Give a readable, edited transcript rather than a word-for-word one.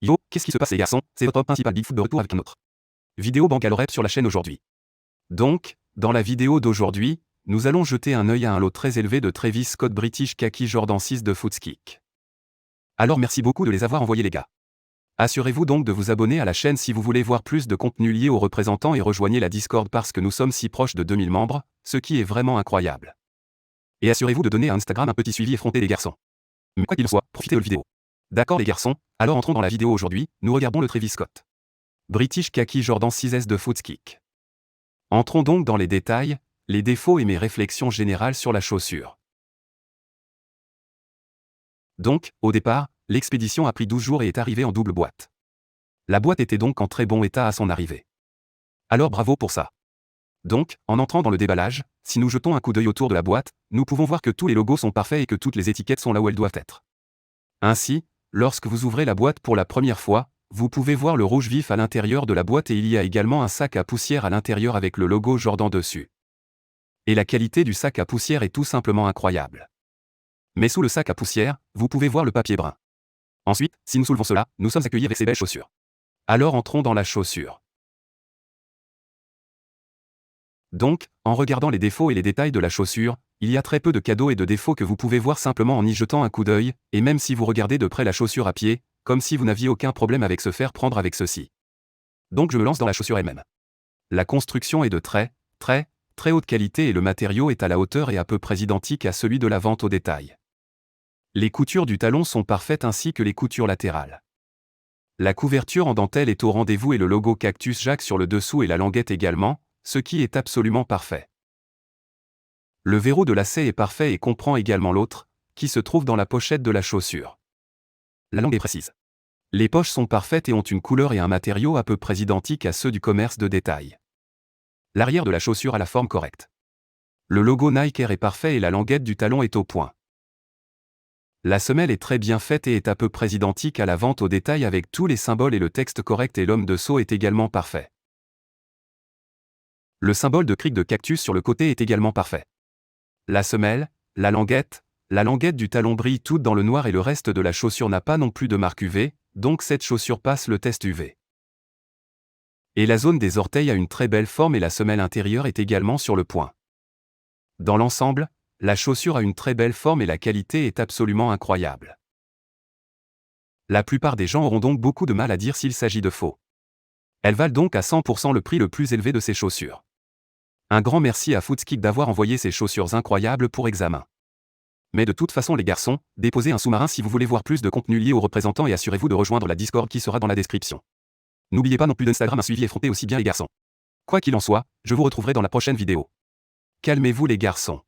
Yo, qu'est-ce qui se passe les garçons? C'est votre principal Bigfoot de retour avec un autre vidéo Bangalore sur la chaîne aujourd'hui. Donc, dans la vidéo d'aujourd'hui, nous allons jeter un œil à un lot très élevé de Travis Scott British Khaki Jordan 6 de Footskick. Alors merci beaucoup de les avoir envoyés les gars. Assurez-vous donc de vous abonner à la chaîne si vous voulez voir plus de contenu lié aux représentants et rejoignez la Discord parce que nous sommes si proches de 2000 membres, ce qui est vraiment incroyable. Et assurez-vous de donner à Instagram un petit suivi effronté les garçons. Mais quoi qu'il en soit, profitez de la vidéo. D'accord les garçons, alors entrons dans la vidéo aujourd'hui, nous regardons le Travis Scott British Khaki Jordan 6S de Footskick. Entrons donc dans les détails, les défauts et mes réflexions générales sur la chaussure. Donc, au départ, l'expédition a pris 12 jours et est arrivée en double boîte. La boîte était donc en très bon état à son arrivée. Alors bravo pour ça. Donc, en entrant dans le déballage, si nous jetons un coup d'œil autour de la boîte, nous pouvons voir que tous les logos sont parfaits et que toutes les étiquettes sont là où elles doivent être. Ainsi, lorsque vous ouvrez la boîte pour la première fois, vous pouvez voir le rouge vif à l'intérieur de la boîte et il y a également un sac à poussière à l'intérieur avec le logo Jordan dessus. Et la qualité du sac à poussière est tout simplement incroyable. Mais sous le sac à poussière, vous pouvez voir le papier brun. Ensuite, si nous soulevons cela, nous sommes accueillis avec ces belles chaussures. Alors entrons dans la chaussure. Donc, en regardant les défauts et les détails de la chaussure, il y a très peu de cadeaux et de défauts que vous pouvez voir simplement en y jetant un coup d'œil, et même si vous regardez de près la chaussure à pied, comme si vous n'aviez aucun problème avec se faire prendre avec ceci. Donc je me lance dans la chaussure elle-même. La construction est de très haute qualité et le matériau est à la hauteur et à peu près identique à celui de la vente au détail. Les coutures du talon sont parfaites ainsi que les coutures latérales. La couverture en dentelle est au rendez-vous et le logo Cactus Jack sur le dessous et la languette également, ce qui est absolument parfait. Le verrou de lacet est parfait et comprend également l'autre, qui se trouve dans la pochette de la chaussure. La langue est précise. Les poches sont parfaites et ont une couleur et un matériau à peu près identiques à ceux du commerce de détail. L'arrière de la chaussure a la forme correcte. Le logo Nike Air est parfait et la languette du talon est au point. La semelle est très bien faite et est à peu près identique à la vente au détail avec tous les symboles et le texte correct et l'homme de seau est également parfait. Le symbole de crique de cactus sur le côté est également parfait. La semelle, la languette du talon brille toutes dans le noir et le reste de la chaussure n'a pas non plus de marque UV, donc cette chaussure passe le test UV. Et la zone des orteils a une très belle forme et la semelle intérieure est également sur le point. Dans l'ensemble, la chaussure a une très belle forme et la qualité est absolument incroyable. La plupart des gens auront donc beaucoup de mal à dire s'il s'agit de faux. Elles valent donc à 100% le prix le plus élevé de ces chaussures. Un grand merci à Footskick d'avoir envoyé ces chaussures incroyables pour examen. Mais de toute façon les garçons, déposez un sous-marin si vous voulez voir plus de contenu lié aux représentants et assurez-vous de rejoindre la Discord qui sera dans la description. N'oubliez pas non plus d'Instagram un suivi effronté aussi bien les garçons. Quoi qu'il en soit, je vous retrouverai dans la prochaine vidéo. Calmez-vous les garçons.